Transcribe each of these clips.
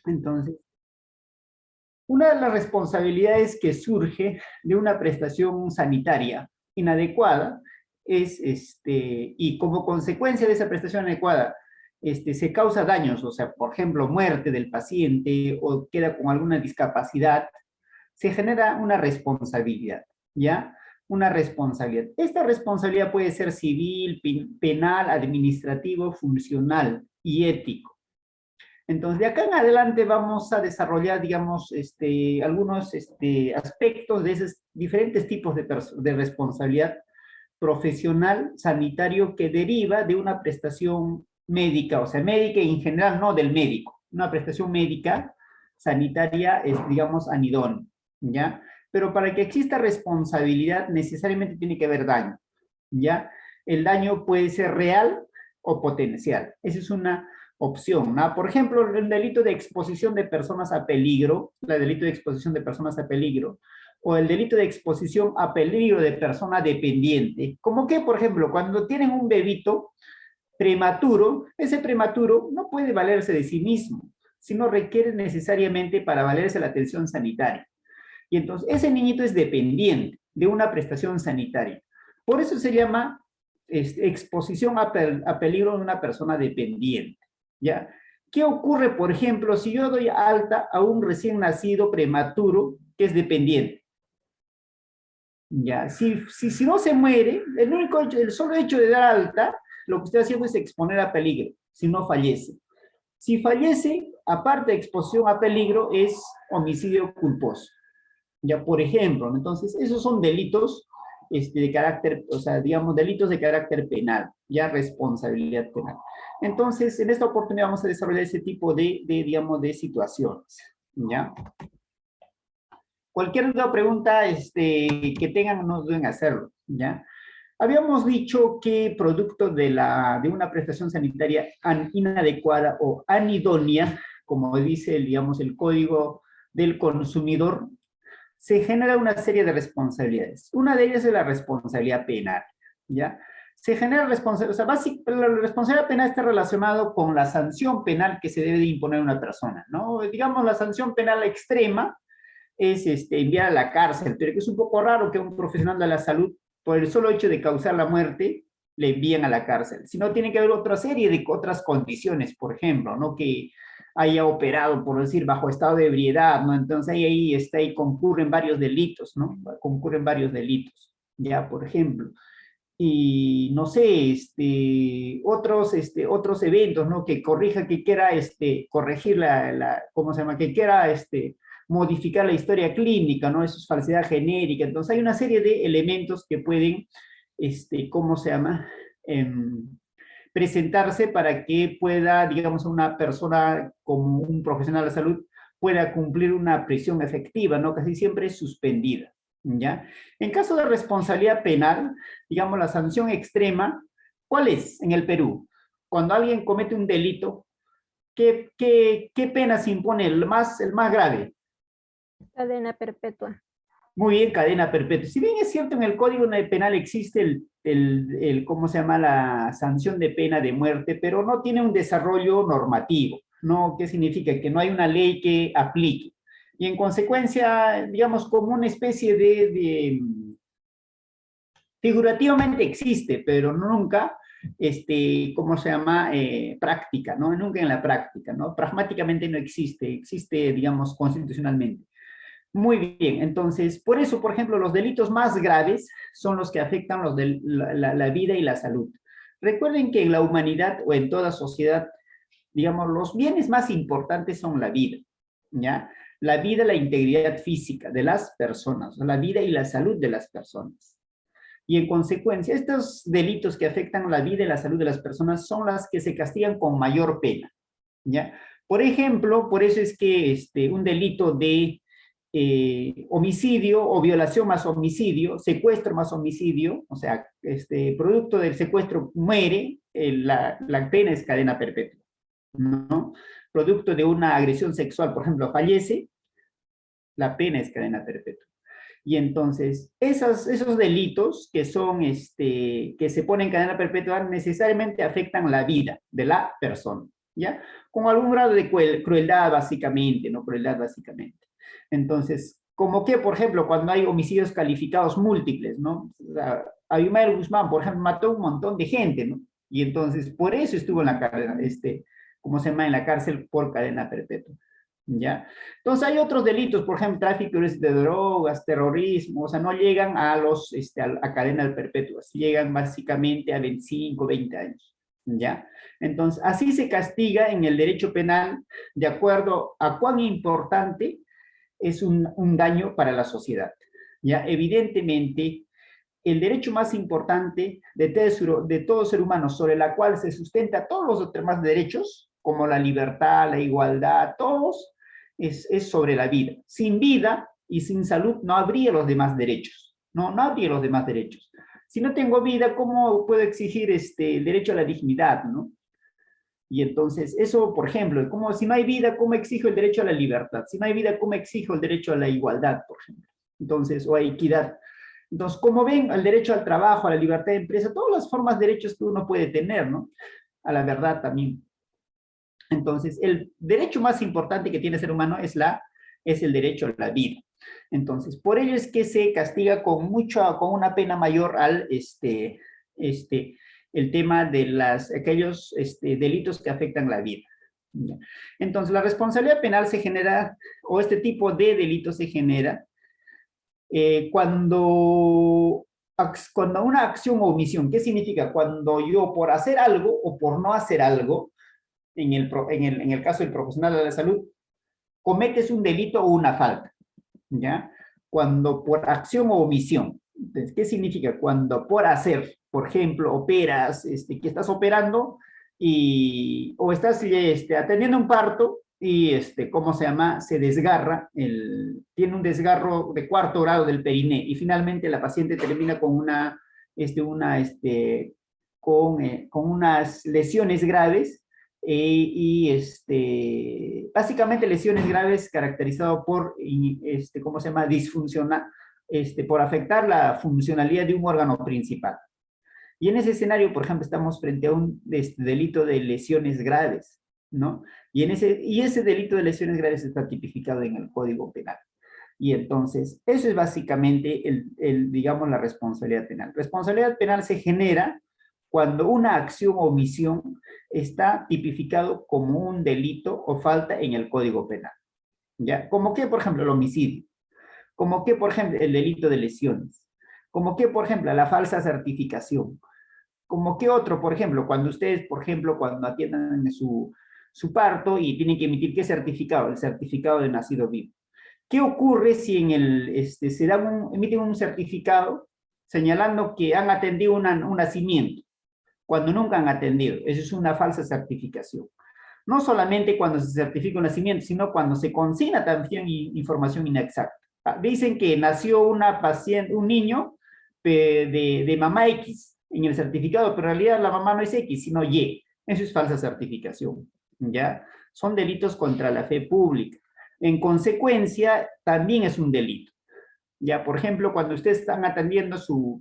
Entonces, una de las responsabilidades que surge de una prestación sanitaria inadecuada es, y como consecuencia de esa prestación adecuada, se causa daños, o sea, por ejemplo, muerte del paciente o queda con alguna discapacidad, se genera una responsabilidad, ¿ya? Una responsabilidad. Esta responsabilidad puede ser civil, penal, administrativo, funcional y ético. Entonces, de acá en adelante vamos a desarrollar, digamos, algunos aspectos de esos diferentes tipos de responsabilidad profesional sanitario que deriva de una prestación médica, o sea, médica en general, no del médico, una prestación médica sanitaria es, digamos, anidón, ¿ya? Pero para que exista responsabilidad necesariamente tiene que haber daño, ¿ya? El daño puede ser real o potencial. Esa es una opción, ¿no? Por ejemplo, el delito de exposición de personas a peligro, el delito de exposición de personas a peligro, o el delito de exposición a peligro de persona dependiente. Como que, por ejemplo, cuando tienen un bebito prematuro, ese prematuro no puede valerse de sí mismo, sino requiere necesariamente para valerse la atención sanitaria. Y entonces ese niñito es dependiente de una prestación sanitaria. Por eso se llama exposición a peligro de una persona dependiente. ¿Ya? ¿Qué ocurre, por ejemplo, si yo doy alta a un recién nacido prematuro que es dependiente? Ya, si no se muere, el solo hecho de dar alta, lo que estoy haciendo es exponer a peligro, si no fallece. Si fallece, aparte de exposición a peligro, es homicidio culposo. Ya, por ejemplo, ¿no? Entonces, esos son delitos de carácter, o sea, digamos, delitos de carácter penal, ya responsabilidad penal. Entonces, en esta oportunidad vamos a desarrollar ese tipo digamos, de situaciones, ¿ya? Cualquier otra pregunta que tengan, no deben hacerlo, ¿ya? Habíamos dicho que producto de una prestación sanitaria inadecuada o anidónea, como dice, digamos, el Código del Consumidor, se genera una serie de responsabilidades. Una de ellas es la responsabilidad penal, ¿ya? Se genera responsabilidad, o sea, la responsabilidad penal está relacionado con la sanción penal que se debe de imponer a una persona, ¿no? Digamos, la sanción penal extrema es enviar a la cárcel, pero que es un poco raro que un profesional de la salud, por el solo hecho de causar la muerte, le envíen a la cárcel. Si no, tiene que haber otra serie de otras condiciones, por ejemplo, ¿no? Que haya operado, por decir, bajo estado de ebriedad, ¿no? Entonces ahí concurren varios delitos, ¿no? Concurren varios delitos, ya, por ejemplo. Y no sé, otros eventos, ¿no? Que corrija, que quiera, corregir ¿cómo se llama? Que quiera, modificar la historia clínica, ¿no? Eso es falsedad genérica. Entonces hay una serie de elementos que pueden, ¿cómo se llama? Presentarse para que pueda, digamos, una persona como un profesional de la salud pueda cumplir una prisión efectiva, ¿no? Casi siempre es suspendida, ¿ya? En caso de responsabilidad penal, digamos, la sanción extrema, ¿cuál es en el Perú? Cuando alguien comete un delito, ¿qué pena se impone? El más grave. Cadena perpetua. Muy bien, cadena perpetua. Si bien es cierto, en el Código Penal existe ¿cómo se llama? La sanción de pena de muerte, pero no tiene un desarrollo normativo, ¿no? ¿Qué significa? Que no hay una ley que aplique. Y en consecuencia, digamos, como una especie figurativamente existe, pero nunca, ¿cómo se llama? Práctica, ¿no? Nunca en la práctica, ¿no? Pragmáticamente no existe, digamos, constitucionalmente. Muy bien, entonces, por eso, por ejemplo, los delitos más graves son los que afectan la vida y la salud. Recuerden que en la humanidad o en toda sociedad, digamos, los bienes más importantes son la vida, ¿ya? La vida, la integridad física de las personas, la vida y la salud de las personas. Y en consecuencia, estos delitos que afectan la vida y la salud de las personas son las que se castigan con mayor pena, ¿ya? Por ejemplo, por eso es que un delito de homicidio o violación más homicidio, secuestro más homicidio, o sea, producto del secuestro muere, la pena es cadena perpetua, ¿no? Producto de una agresión sexual, por ejemplo, fallece, la pena es cadena perpetua. Y entonces, esos delitos que son, que se ponen en cadena perpetua necesariamente afectan la vida de la persona, ¿ya? Con algún grado de crueldad, básicamente, ¿no? Crueldad, básicamente. Entonces, como que, por ejemplo, cuando hay homicidios calificados múltiples, ¿no? O sea, Abimael Guzmán, por ejemplo, mató un montón de gente, ¿no? Y entonces, por eso estuvo en la cadena, ¿cómo se llama? En la cárcel por cadena perpetua, ¿ya? Entonces, hay otros delitos, por ejemplo, tráfico de drogas, terrorismo, o sea, no llegan a a cadena perpetua, llegan básicamente a 25, 20 años, ¿ya? Entonces, así se castiga en el derecho penal de acuerdo a cuán importante es un daño para la sociedad. ¿Ya? Evidentemente, el derecho más importante de todo ser humano sobre la cual se sustenta todos los demás derechos, como la libertad, la igualdad, todos, es sobre la vida. Sin vida y sin salud no habría los demás derechos. No habría los demás derechos. Si no tengo vida, ¿cómo puedo exigir el derecho a la dignidad, no? Y entonces, eso, por ejemplo, como si no hay vida, ¿cómo exijo el derecho a la libertad? Si no hay vida, ¿cómo exijo el derecho a la igualdad, por ejemplo? Entonces, o a equidad. Entonces, como ven, el derecho al trabajo, a la libertad de empresa, todas las formas de derechos que uno puede tener, ¿no? A la verdad también. Entonces, el derecho más importante que tiene el ser humano es el derecho a la vida. Entonces, por ello es que se castiga con una pena mayor el tema de aquellos delitos que afectan la vida. Entonces, la responsabilidad penal se genera, o este tipo de delito se genera, cuando una acción o omisión, ¿qué significa? Cuando yo por hacer algo o por no hacer algo, en el caso del profesional de la salud, cometes un delito o una falta, ¿ya? Cuando por acción o omisión. Entonces, ¿qué significa? Cuando por hacer, por ejemplo, operas, que estás operando o estás atendiendo un parto y, ¿cómo se llama? Se desgarra, tiene un desgarro de cuarto grado del periné y finalmente la paciente termina con con unas lesiones graves básicamente lesiones graves caracterizado por, ¿cómo se llama? Disfuncional, por afectar la funcionalidad de un órgano principal. Y en ese escenario, por ejemplo, estamos frente a un delito de lesiones graves, ¿no? Y ese delito de lesiones graves está tipificado en el Código Penal. Y entonces, eso es básicamente, digamos, la responsabilidad penal. Responsabilidad penal se genera cuando una acción o omisión está tipificado como un delito o falta en el Código Penal. ¿Ya? Como que, por ejemplo, el homicidio. Como que, por ejemplo, el delito de lesiones. Como que, por ejemplo, la falsa certificación. Como que otro, por ejemplo, cuando ustedes, por ejemplo, cuando atiendan su parto y tienen que emitir qué certificado, el certificado de nacido vivo. ¿Qué ocurre si emiten un certificado señalando que han atendido un nacimiento, cuando nunca han atendido? Eso es una falsa certificación. No solamente cuando se certifica un nacimiento, sino cuando se consigna también información inexacta. Dicen que nació un niño de mamá X en el certificado, pero en realidad la mamá no es X, sino Y. Eso es falsa certificación, ¿ya? Son delitos contra la fe pública. En consecuencia, también es un delito. Ya, por ejemplo, cuando ustedes están atendiendo su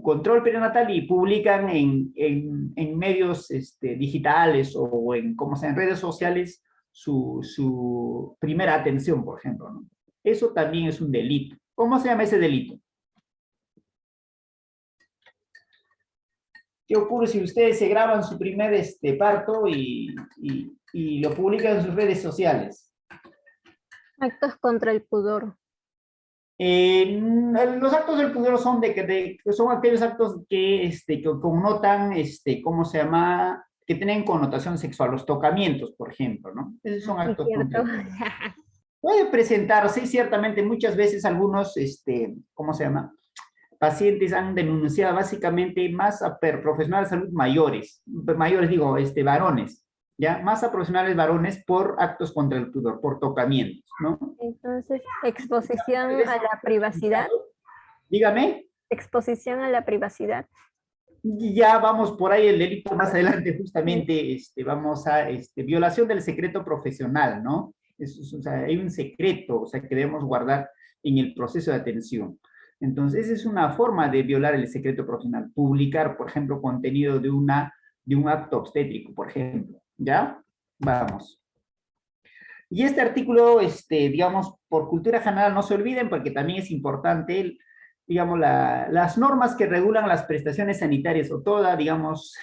control perinatal y publican en medios digitales o ¿cómo se llama? En redes sociales su primera atención, por ejemplo, ¿no? Eso también es un delito. ¿Cómo se llama ese delito? ¿Qué ocurre si ustedes se graban su primer parto y lo publican en sus redes sociales? Actos contra el pudor. Los actos del pudor son son aquellos actos que connotan, ¿cómo se llama? Que tienen connotación sexual, los tocamientos, por ejemplo, ¿no? Esos son Sí, actos contra cierto. el pudor. Puede presentarse, ciertamente, muchas veces algunos, ¿cómo se llama? Pacientes han denunciado básicamente más a profesionales de salud mayores digo, varones, ¿ya? Más a profesionales varones por actos contra el pudor, por tocamientos, ¿no? Entonces, exposición a la privacidad. Dígame. Exposición a la privacidad. Y ya vamos por ahí el delito más adelante, justamente, vamos a, violación del secreto profesional, ¿no? O sea, hay un secreto, o sea, que debemos guardar en el proceso de atención. Entonces, esa es una forma de violar el secreto profesional. Publicar, por ejemplo, contenido de un acto obstétrico, por ejemplo, ¿Ya? Vamos. Y este artículo, digamos, por cultura general, no se olviden, porque también es importante, digamos, las normas que regulan las prestaciones sanitarias o toda, digamos,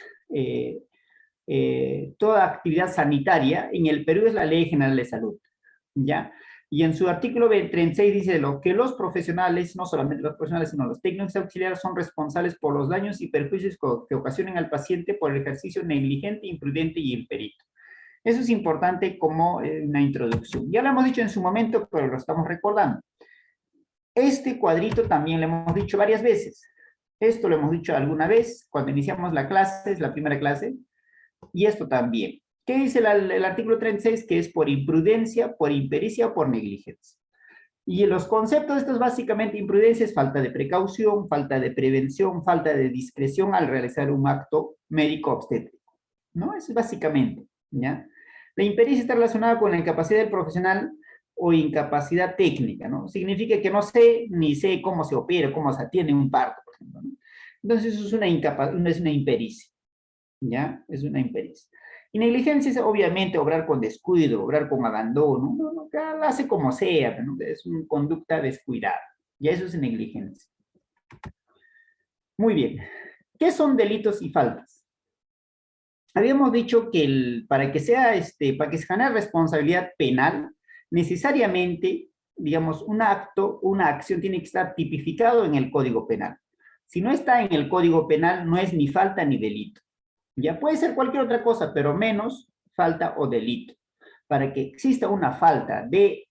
toda actividad sanitaria en el Perú es la Ley General de Salud, ¿ya? Y en su artículo 36 dice lo que los profesionales, no solamente los profesionales, sino los técnicos auxiliares son responsables por los daños y perjuicios que ocasionen al paciente por el ejercicio negligente, imprudente y imperito. Eso es importante como una introducción. Ya lo hemos dicho en su momento, pero lo estamos recordando. Este cuadrito también lo hemos dicho varias veces. Esto lo hemos dicho alguna vez cuando iniciamos la clase, es la primera clase, y esto también. ¿Qué dice el artículo 36? Que es por imprudencia, por impericia o por negligencia. Y los conceptos de estos básicamente imprudencia es falta de precaución, falta de prevención, falta de discreción al realizar un acto médico obstétrico, ¿no? Eso es básicamente, ¿ya? La impericia está relacionada con la incapacidad del profesional o incapacidad técnica, ¿no? Significa que no sé ni sé cómo se opera, cómo se atiende un parto, por ejemplo, ¿no? Entonces eso es una impericia, ¿ya? Es una impericia. Y negligencia es obviamente obrar con descuido, obrar con abandono, no, no, lo hace como sea, ¿no? Es una conducta descuidada, y eso es negligencia. Muy bien. ¿Qué son delitos y faltas? Habíamos dicho que para que para que se genere responsabilidad penal, necesariamente, digamos, un acto, una acción tiene que estar tipificado en el Código Penal. Si no está en el Código Penal, no es ni falta ni delito. Ya puede ser cualquier otra cosa, pero menos falta o delito. Para que exista una falta de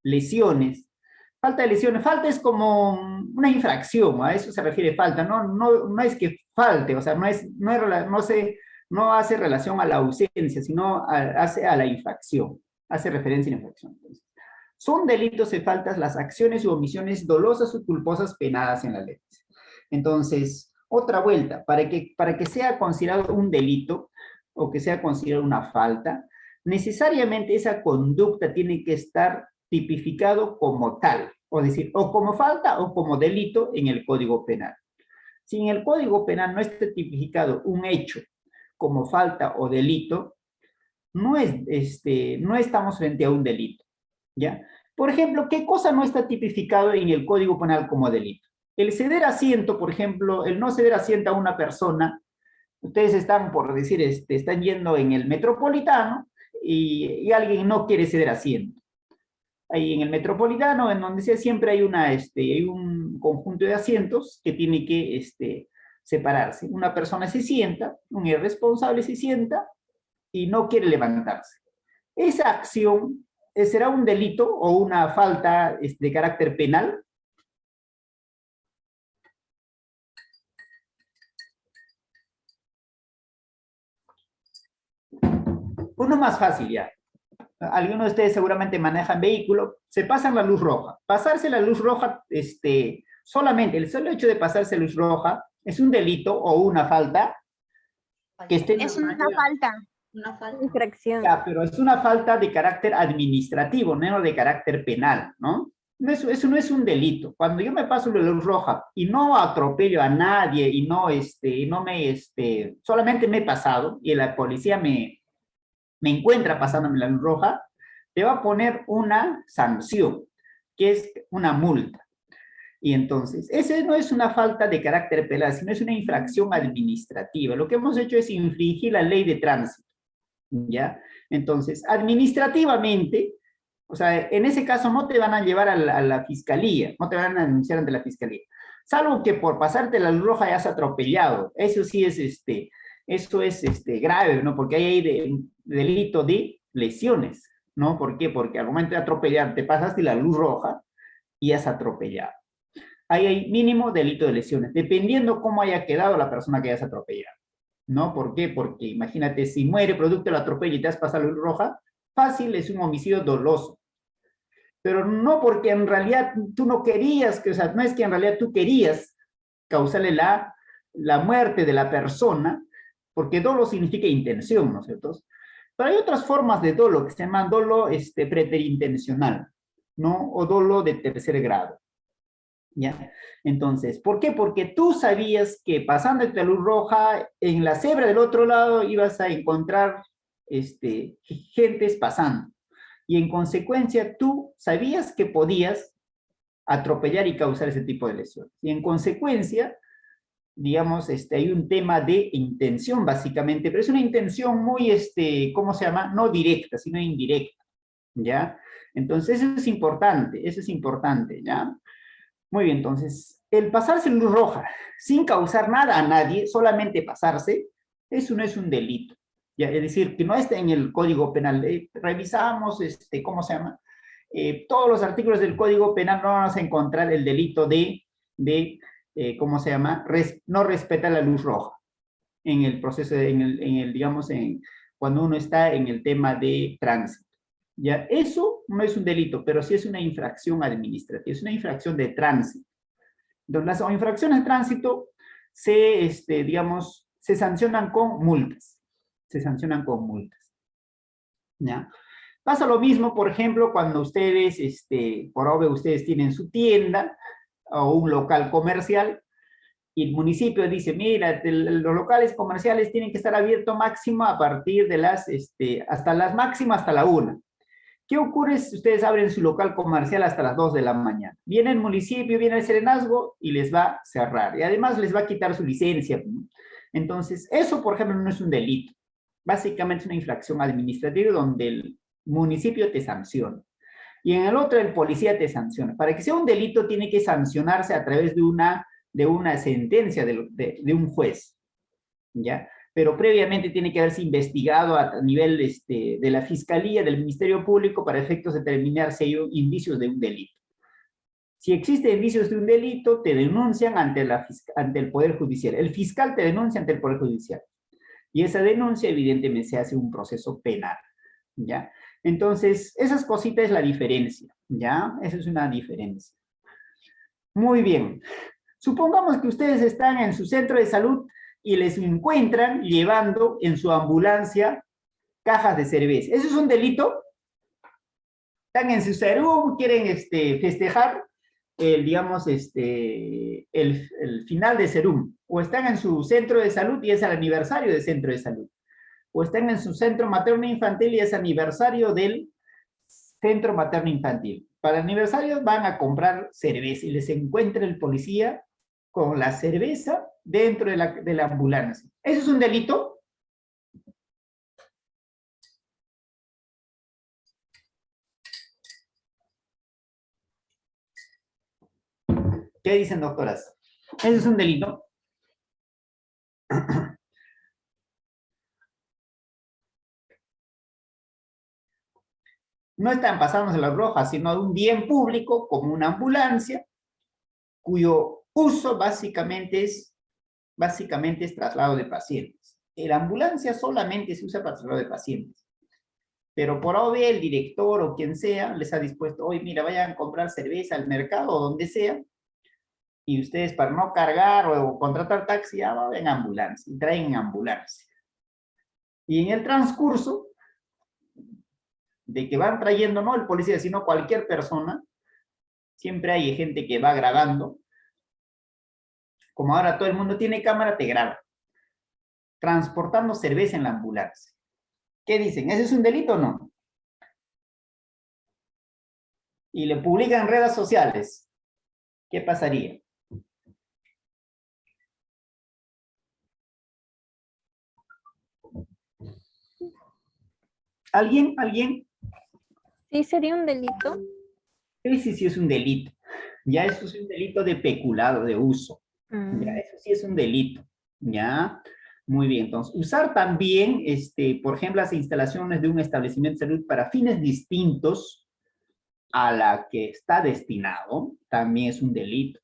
lesiones, falta es como una infracción, a eso se refiere falta, no es que falte, o sea, no hace relación a la ausencia, sino hace a la infracción, hace referencia a la infracción. Entonces, son delitos y faltas las acciones u omisiones dolosas o culposas penadas en la ley. Entonces, otra vuelta, para que sea considerado un delito o que sea considerado una falta, necesariamente esa conducta tiene que estar tipificado como tal, o decir, o como falta o como delito en el Código Penal. Si en el Código Penal no está tipificado un hecho como falta o delito, no estamos frente a un delito, ¿ya? Por ejemplo, ¿qué cosa no está tipificado en el Código Penal como delito? El ceder asiento, por ejemplo, el no ceder asiento a una persona, ustedes están, por decir, están yendo en el metropolitano y alguien no quiere ceder asiento. Ahí en el metropolitano, en donde sea, siempre hay un conjunto de asientos que tiene que separarse. Una persona se sienta, un irresponsable se sienta y no quiere levantarse. Esa acción será un delito o una falta de carácter penal. Uno más fácil ya. Algunos de ustedes seguramente manejan vehículo, se pasan la luz roja. Pasarse la luz roja, solamente el solo hecho de pasarse luz roja es un delito o una falta que esté... Es una falta. Una falta. Infracción. Ya, pero es una falta de carácter administrativo, no de carácter penal, ¿no? Eso no es un delito. Cuando yo me paso la luz roja y no atropello a nadie y solamente me he pasado y la policía me encuentra pasándome la luz roja, te va a poner una sanción, que es una multa. Y entonces, ese no es una falta de carácter penal, sino es una infracción administrativa. Lo que hemos hecho es infringir la ley de tránsito, ¿ya? Entonces, administrativamente, o sea, en ese caso no te van a llevar a la fiscalía, no te van a denunciar ante la fiscalía, salvo que por pasarte la luz roja hayas atropellado. Eso sí es grave, ¿no? Porque ahí hay delito de lesiones, ¿no? ¿Por qué? Porque al momento de atropellar te pasaste la luz roja y has atropellado. Ahí hay mínimo delito de lesiones, dependiendo cómo haya quedado la persona que hayas atropellado, ¿no? ¿Por qué? Porque imagínate, si muere producto del atropello y te has pasado la luz roja, fácil, es un homicidio doloso. Pero no porque en realidad tú no querías, o sea, no es que en realidad tú querías causarle la muerte de la persona, porque dolo significa intención, ¿no es cierto? Pero hay otras formas de dolo que se llaman dolo preterintencional, ¿no? O dolo de tercer grado, ¿ya? Entonces, ¿por qué? Porque tú sabías que pasando la luz roja, en la cebra del otro lado ibas a encontrar gentes pasando. Y en consecuencia, tú sabías que podías atropellar y causar ese tipo de lesiones. Y en consecuencia, digamos, hay un tema de intención, básicamente, pero es una intención muy, ¿cómo se llama? No directa, sino indirecta, ¿ya? Entonces, eso es importante, ¿ya? Muy bien, entonces, el pasarse en luz roja sin causar nada a nadie, solamente pasarse, eso no es un delito. ¿Ya? Es decir, que no está en el Código Penal. Revisamos, ¿cómo se llama? Todos los artículos del Código Penal no vamos a encontrar el delito ¿cómo se llama? No respeta la luz roja en el proceso, digamos, cuando uno está en el tema de tránsito. ¿Ya? Eso no es un delito, pero sí es una infracción administrativa, es una infracción de tránsito. Entonces, las infracciones de tránsito digamos, se sancionan con multas. Se sancionan con multas. ¿Ya? Pasa lo mismo, por ejemplo, cuando ustedes, por obvio, ustedes tienen su tienda o un local comercial y el municipio dice, mira, los locales comerciales tienen que estar abiertos máximo a partir de hasta las máximas, hasta la 1. ¿Qué ocurre si ustedes abren su local comercial hasta las 2 de la mañana? Viene el municipio, viene el serenazgo y les va a cerrar. Y además les va a quitar su licencia. Entonces, eso, por ejemplo, no es un delito. Básicamente es una infracción administrativa donde el municipio te sanciona. Y en el otro, el policía te sanciona. Para que sea un delito, tiene que sancionarse a través de una sentencia de un juez. ¿Ya? Pero previamente tiene que haberse investigado a nivel de la Fiscalía, del Ministerio Público, para efectos de determinar si hay indicios de un delito. Si existen indicios de un delito, te denuncian ante el Poder Judicial. El fiscal te denuncia ante el Poder Judicial. Y esa denuncia, evidentemente, se hace un proceso penal. ¿Ya? Entonces, esas cositas es la diferencia. ¿Ya? Esa es una diferencia. Muy bien. Supongamos que ustedes están en su centro de salud y les encuentran llevando en su ambulancia cajas de cerveza. ¿Eso es un delito? Están en su serum, quieren festejar digamos, el final de serum. O están en su centro de salud y es el aniversario del centro de salud. O están en su centro materno infantil y es aniversario del centro materno infantil. Para el aniversario van a comprar cerveza y les encuentra el policía con la cerveza dentro de la ambulancia. ¿Eso es un delito? ¿Qué dicen, doctoras? ¿Eso es un delito? No están pasándose las rojas, sino de un bien público como una ambulancia, cuyo uso básicamente es traslado de pacientes. La ambulancia solamente se usa para traslado de pacientes. Pero por obvio el director o quien sea les ha dispuesto, oye, mira, vayan a comprar cerveza al mercado o donde sea, y ustedes para no cargar o contratar taxi, ya van en ambulancia, y traen ambulancia. Y en el transcurso de que van trayendo, no el policía, sino cualquier persona, siempre hay gente que va grabando. Como ahora todo el mundo tiene cámara, te graba. Transportando cerveza en la ambulancia. ¿Qué dicen? ¿Ese es un delito o no? Y le publican en redes sociales. ¿Qué pasaría? ¿Alguien? ¿Alguien? Sí, sería un delito. Ese sí es un delito. Ya eso es un delito de peculado, de uso. Ya eso sí es un delito. Ya. Muy bien. Entonces, usar también, por ejemplo, las instalaciones de un establecimiento de salud para fines distintos a la que está destinado, también es un delito.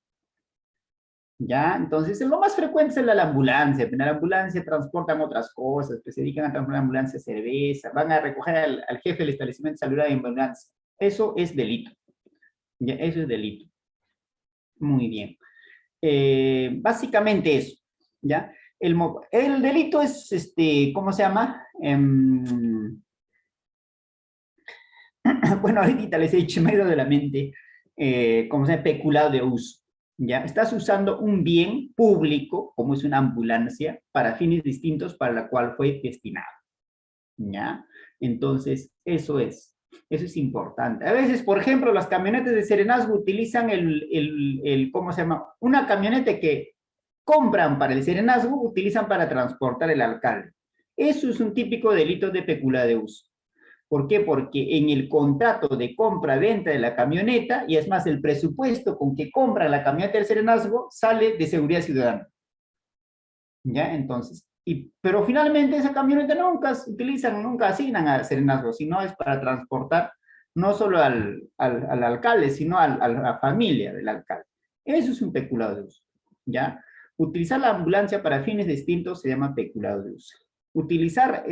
¿Ya? Entonces, lo más frecuente es la ambulancia. En la ambulancia transportan otras cosas, pues se dedican a transportar ambulancia cerveza, van a recoger al jefe del establecimiento de salud en ambulancia. Eso es delito. ¿Ya? Eso es delito. Muy bien. Básicamente eso. ¿Ya? El delito es, ¿cómo se llama? Bueno, ahorita les he dicho, me ha ido de la mente, ¿cómo se llama? Peculado de uso. ¿Ya? Estás usando un bien público, como es una ambulancia, para fines distintos para la cual fue destinado. ¿ya? Entonces, eso es importante. A veces, por ejemplo, las camionetas de serenazgo utilizan ¿cómo se llama? Una camioneta que compran para el serenazgo, utilizan para transportar el alcalde. Eso es un típico delito de peculado de uso. ¿Por qué? Porque en el contrato de compra-venta de la camioneta, y es más, el presupuesto con que compra la camioneta del serenazgo sale de seguridad ciudadana. ¿Ya? Entonces, pero finalmente esa camioneta nunca asignan al serenazgo, sino es para transportar no solo al alcalde, sino a la familia del alcalde. Eso es un peculado de uso. ¿Ya? Utilizar la ambulancia para fines distintos se llama peculado de uso. Utilizar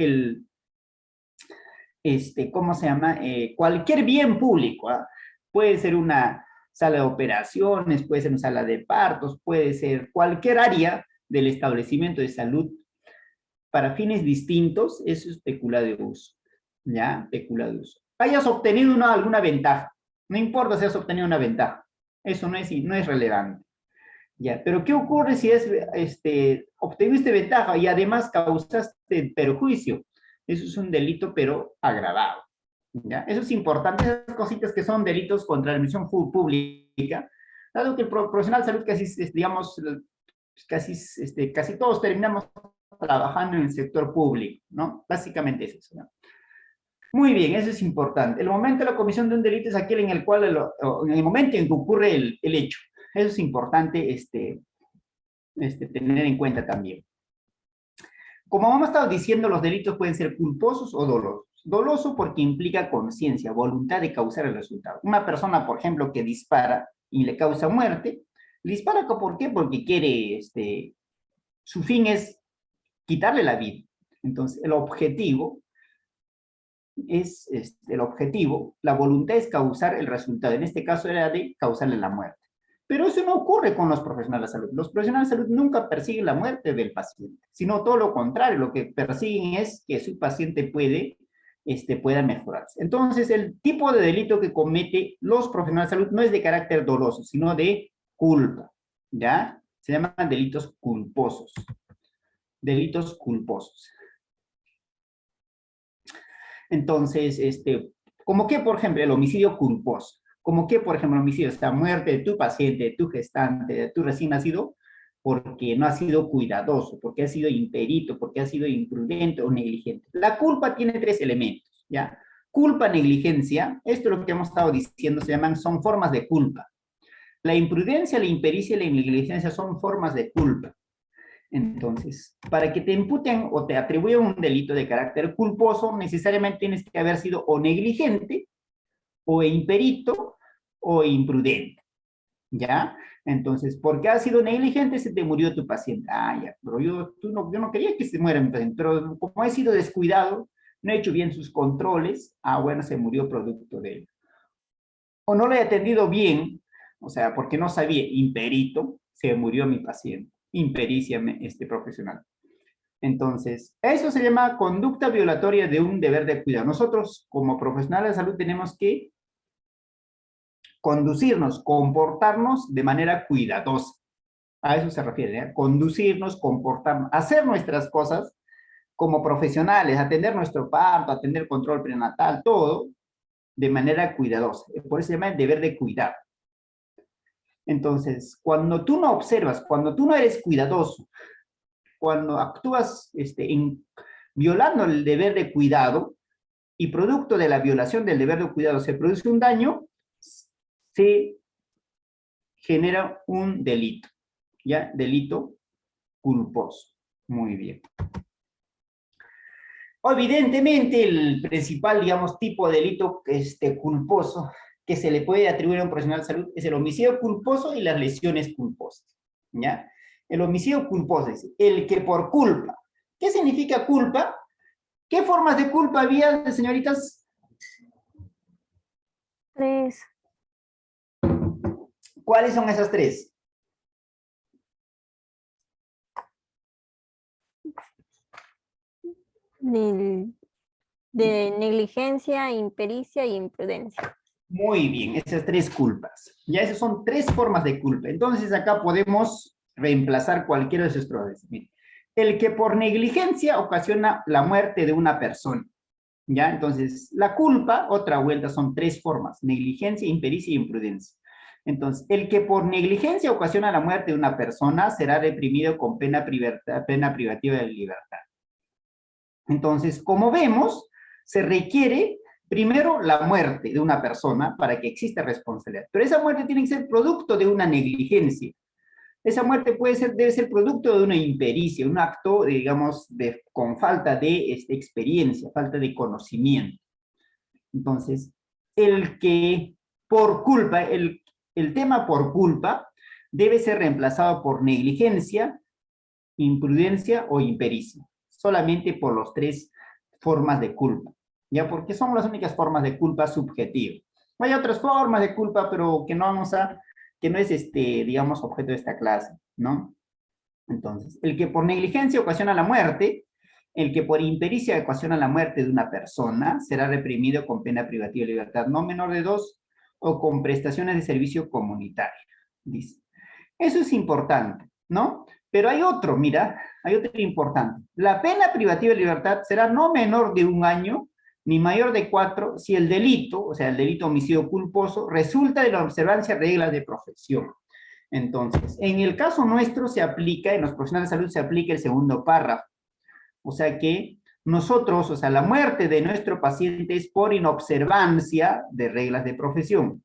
¿cómo se llama? Cualquier bien público, ¿ah? Puede ser una sala de operaciones, puede ser una sala de partos, puede ser cualquier área del establecimiento de salud para fines distintos, eso es peculado de uso, ¿ya? Peculado de uso. Hayas obtenido alguna ventaja, no importa si has obtenido una ventaja, eso no es relevante, ¿ya? Pero ¿qué ocurre si obtuviste ventaja y además causaste perjuicio? Eso es un delito, pero agravado, ¿ya? Eso es importante, esas cositas que son delitos contra la administración pública, dado que el profesional de salud casi todos terminamos trabajando en el sector público, ¿no? Básicamente es eso, ¿no? Muy bien, eso es importante. El momento de la comisión de un delito es aquel en el cual, en el momento en que ocurre el hecho. Eso es importante tener en cuenta también. Como hemos estado diciendo, los delitos pueden ser culposos o dolosos. Doloso porque implica conciencia, voluntad de causar el resultado. Una persona, por ejemplo, que dispara y le causa muerte, le dispara ¿por qué? Porque quiere, su fin es quitarle la vida. Entonces, el objetivo, la voluntad es causar el resultado. En este caso era de causarle la muerte. Pero eso no ocurre con los profesionales de salud. Los profesionales de salud nunca persiguen la muerte del paciente, sino todo lo contrario, lo que persiguen es que su paciente pueda mejorarse. Entonces, el tipo de delito que comete los profesionales de salud no es de carácter doloso, sino de culpa, ¿ya? Se llaman delitos culposos. Delitos culposos. Entonces, como que, por ejemplo, el homicidio culposo. Como que, por ejemplo, el homicidio es la muerte de tu paciente, de tu gestante, de tu recién nacido, porque no ha sido cuidadoso, porque ha sido imperito, porque ha sido imprudente o negligente. La culpa tiene 3 elementos, ¿ya? Culpa, negligencia, esto es lo que hemos estado diciendo, son formas de culpa. La imprudencia, la impericia y la negligencia son formas de culpa. Entonces, para que te imputen o te atribuyan un delito de carácter culposo, necesariamente tienes que haber sido o negligente, o imperito, o imprudente, ¿ya? Entonces, porque has sido negligente, se te murió tu paciente. Ah, ya, pero yo no quería que se muera mi paciente, pero como he sido descuidado, no he hecho bien sus controles, bueno, se murió producto de él. O no le he atendido bien, o sea, porque no sabía, imperito, se murió mi paciente. Impericia profesional. Entonces, eso se llama conducta violatoria de un deber de cuidado. Nosotros, como profesionales de salud, tenemos que conducirnos, comportarnos de manera cuidadosa. A eso se refiere, ¿eh? Conducirnos, comportarnos, hacer nuestras cosas como profesionales, atender nuestro parto, atender control prenatal, todo de manera cuidadosa. Por eso se llama el deber de cuidado. Entonces, cuando tú no observas, cuando tú no eres cuidadoso, cuando actúas violando el deber de cuidado y producto de la violación del deber de cuidado se produce un daño, se genera un delito, ¿ya? Delito culposo. Muy bien. Evidentemente, el principal, digamos, tipo de delito culposo que se le puede atribuir a un profesional de salud es el homicidio culposo y las lesiones culposas, ¿ya? El homicidio culposo es el que por culpa. ¿Qué significa culpa? ¿Qué formas de culpa había, señoritas? 3. ¿Cuáles son esas 3? De negligencia, impericia e imprudencia. Muy bien, esas 3 culpas. Ya esas son 3 formas de culpa. Entonces acá podemos reemplazar cualquiera de esos procesos. El que por negligencia ocasiona la muerte de una persona. ¿Ya? Entonces, la culpa, otra vuelta, son tres formas: negligencia, impericia y imprudencia. Entonces, el que por negligencia ocasiona la muerte de una persona será reprimido con pena privativa de libertad. Entonces, como vemos, se requiere primero la muerte de una persona para que exista responsabilidad. Pero esa muerte tiene que ser producto de una negligencia. Esa muerte debe ser producto de una impericia, un acto, digamos, con falta de experiencia, falta de conocimiento. Entonces, el que por culpa, el tema por culpa debe ser reemplazado por negligencia, imprudencia o impericia. Solamente por las tres formas de culpa. ¿Ya? Porque son las únicas formas de culpa subjetiva. Hay otras formas de culpa, pero que no vamos a, que no es digamos, objeto de esta clase, ¿no? Entonces, el que por negligencia ocasiona la muerte, el que por impericia ocasiona la muerte de una persona, será reprimido con pena privativa de libertad no menor de 2 o con prestaciones de servicio comunitario, dice. Eso es importante, ¿no? Pero hay otro, mira, hay otro importante. La pena privativa de libertad será no menor de 1 año, ni mayor de 4, si el delito, o sea, el delito homicidio culposo, resulta de la observancia de reglas de profesión. Entonces, en el caso nuestro se aplica, en los profesionales de salud se aplica el segundo párrafo. O sea que nosotros, o sea, la muerte de nuestro paciente es por inobservancia de reglas de profesión.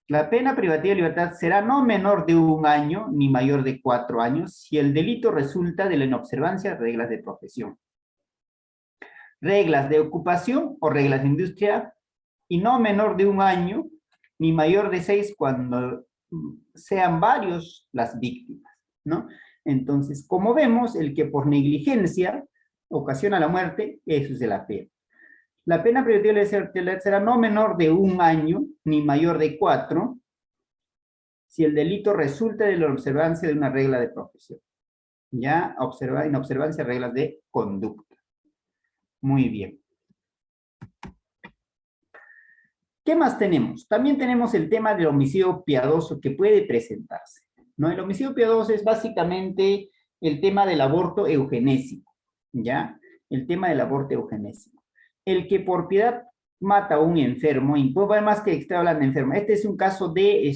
La pena privativa de libertad será no menor de 1 año ni mayor de 4 años si el delito resulta de la inobservancia de reglas de profesión, reglas de ocupación o reglas de industria, y no menor de 1 año ni mayor de 6 cuando sean varios las víctimas, ¿no? Entonces, como vemos, el que por negligencia ocasiona la muerte, eso es de la pena. La pena privativa de libertad será no menor de 1 año ni mayor de 4 si el delito resulta de la observancia de una regla de profesión. Ya, inobservancia de reglas de conducta. Muy bien. ¿Qué más tenemos? También tenemos el tema del homicidio piadoso que puede presentarse, ¿no? El homicidio piadoso es básicamente el tema del aborto eugenésico, ¿ya? El tema del aborto eugenésico. El que por piedad mata a un enfermo, y pues además que estoy hablando de enfermo, este es un caso de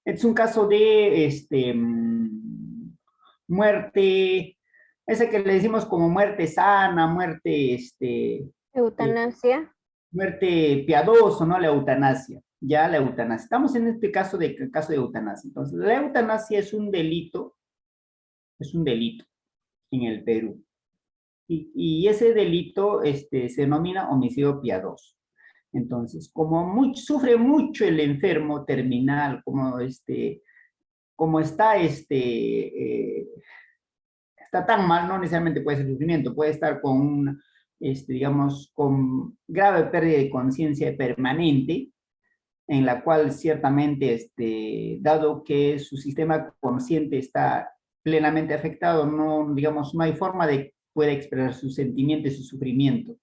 es un caso de muerte, esa que le decimos como muerte sana, muerte, Eutanasia. muerte piadoso, ¿no? La eutanasia, ya la eutanasia. Estamos en este caso de eutanasia. Entonces, la eutanasia es un delito en el Perú. Y ese delito se denomina homicidio piadoso. Entonces, como sufre mucho el enfermo terminal, como está está tan mal, no necesariamente puede ser sufrimiento, puede estar con digamos, con grave pérdida de conciencia permanente, en la cual ciertamente, dado que su sistema consciente está plenamente afectado, no, digamos, no hay forma de pueda expresar sus sentimientos y su sufrimiento.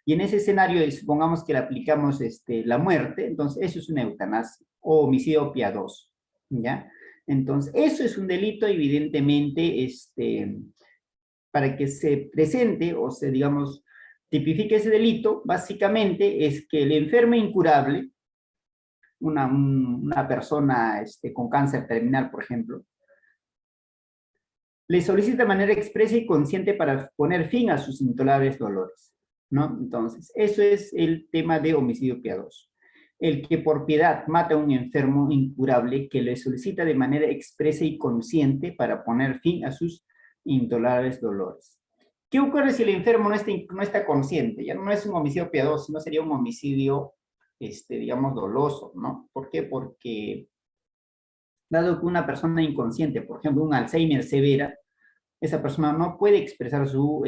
Y en ese escenario, supongamos que le aplicamos la muerte, entonces eso es una eutanasia o homicidio piadoso, ¿ya? Entonces, eso es un delito, evidentemente, para que se presente o se, digamos, tipifique ese delito, básicamente es que el enfermo incurable, una persona con cáncer terminal, por ejemplo, le solicita de manera expresa y consciente para poner fin a sus intolerables dolores, ¿no? Entonces, eso es el tema de homicidio piadoso. El que por piedad mata a un enfermo incurable que le solicita de manera expresa y consciente para poner fin a sus intolerables dolores. ¿Qué ocurre si el enfermo no está consciente? Ya no es un homicidio piadoso, no sería un homicidio, digamos, doloso, ¿no? ¿Por qué? Porque dado que una persona inconsciente, por ejemplo, un Alzheimer severa, esa persona no puede expresar su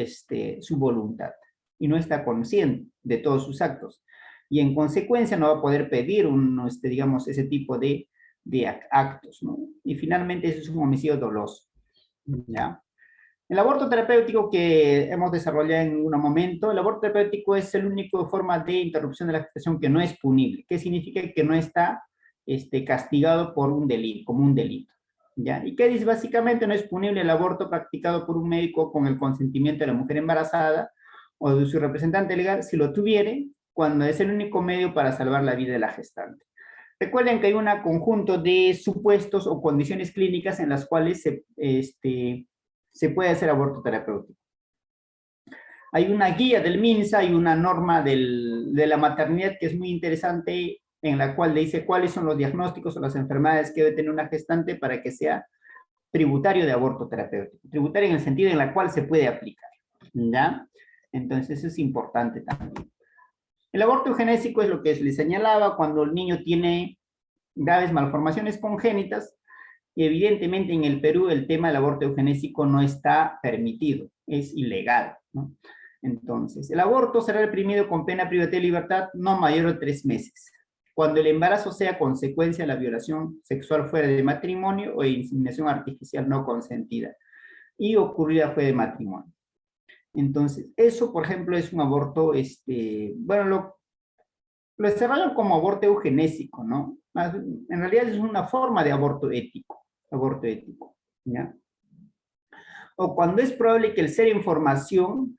voluntad y no está consciente de todos sus actos. Y en consecuencia no va a poder pedir digamos, ese tipo de actos, ¿no? Y finalmente eso es un homicidio doloso, ¿ya? El aborto terapéutico que hemos desarrollado en un momento, el aborto terapéutico es la única forma de interrupción de la gestación que no es punible. ¿Qué significa? Que no está castigado por un delito, como un delito. ¿Ya? ¿Y qué dice? Básicamente no es punible el aborto practicado por un médico con el consentimiento de la mujer embarazada o de su representante legal si lo tuviere, cuando es el único medio para salvar la vida de la gestante. Recuerden que hay un conjunto de supuestos o condiciones clínicas en las cuales se puede hacer aborto terapéutico. Hay una guía del MINSA, hay una norma de la maternidad que es muy interesante, en la cual dice cuáles son los diagnósticos o las enfermedades que debe tener una gestante para que sea tributario de aborto terapéutico. Tributario en el sentido en el cual se puede aplicar, ¿ya? Entonces eso es importante también. El aborto eugenésico es lo que les señalaba, cuando el niño tiene graves malformaciones congénitas, y evidentemente en el Perú el tema del aborto eugenésico no está permitido, es ilegal, ¿no? Entonces, el aborto será reprimido con pena privativa de libertad no mayor de 3 meses, cuando el embarazo sea consecuencia de la violación sexual fuera de matrimonio o de inseminación artificial no consentida, y ocurrida fuera de matrimonio. Entonces, eso, por ejemplo, es un aborto, bueno, lo desarrollan como aborto eugenésico, ¿no? En realidad es una forma de aborto ético, ¿ya? O cuando es probable que el ser en formación,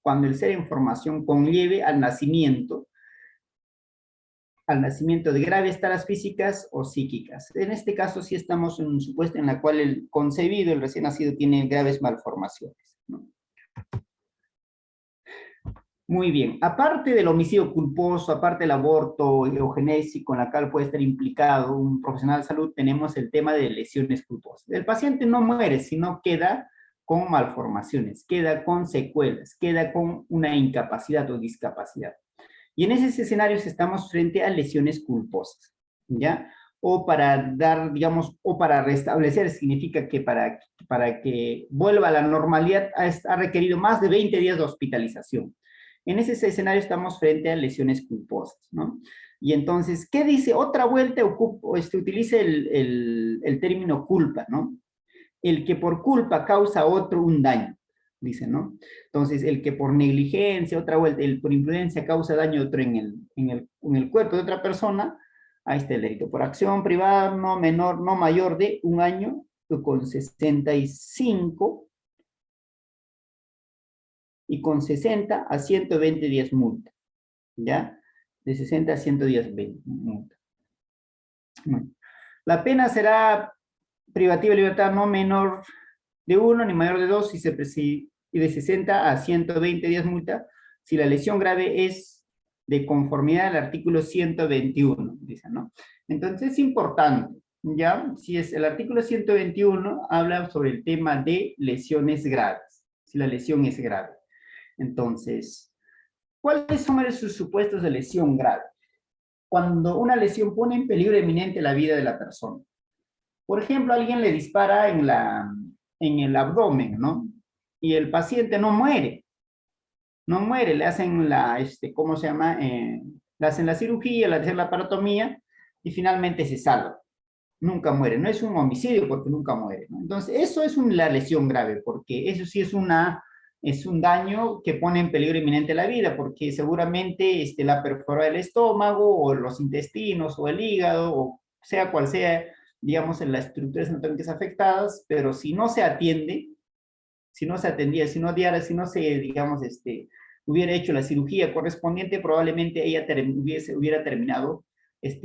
cuando el ser en formación conlleve al nacimiento de graves taras físicas o psíquicas. En este caso sí estamos en un supuesto en la cual el concebido, el recién nacido, tiene graves malformaciones, ¿no? Muy bien, aparte del homicidio culposo, aparte del aborto eugenésico en la cual puede estar implicado un profesional de salud, tenemos el tema de lesiones culposas. El paciente no muere, sino queda con malformaciones, queda con secuelas, queda con una incapacidad o discapacidad. Y en esos escenarios estamos frente a lesiones culposas, ¿ya? O para dar, digamos, o para restablecer, significa que para que vuelva a la normalidad ha requerido más de 20 días de hospitalización. En ese escenario estamos frente a lesiones culposas, ¿no? Y entonces, ¿qué dice? Otra vuelta utiliza el término culpa, ¿no? El que por culpa causa a otro un daño, dice, ¿no? Entonces, el que por negligencia, otra vuelta, el por imprudencia causa daño a otro en el cuerpo de otra persona, ahí está el delito. Por acción privada no menor, no mayor de 1 año, con 65 y con 60 a 120 días multa, ¿ya? De 60 a 110 multa. Bueno. La pena será privativa de libertad no menor de 1 ni mayor de 2 y de 60 a 120 días multa si la lesión grave es de conformidad al artículo 121, dice, ¿no? Entonces es importante, ¿ya? Si es el artículo 121 habla sobre el tema de lesiones graves, si la lesión es grave. Entonces, ¿cuáles son sus supuestos de lesión grave? Cuando una lesión pone en peligro eminente la vida de la persona. Por ejemplo, alguien le dispara en el abdomen, ¿no? Y el paciente no muere. No muere, le hacen ¿cómo se llama? Le hacen la cirugía, le hacen la parotomía y finalmente se salva. Nunca muere. No es un homicidio porque nunca muere, ¿no? Entonces, eso es una lesión grave, porque eso sí es un daño que pone en peligro inminente la vida, porque seguramente la perfora del estómago, o los intestinos, o el hígado, o sea cual sea, digamos, en las estructuras anatómicas afectadas, pero si no se atiende, si no se atendía, si no se, digamos, hubiera hecho la cirugía correspondiente, probablemente ella hubiera terminado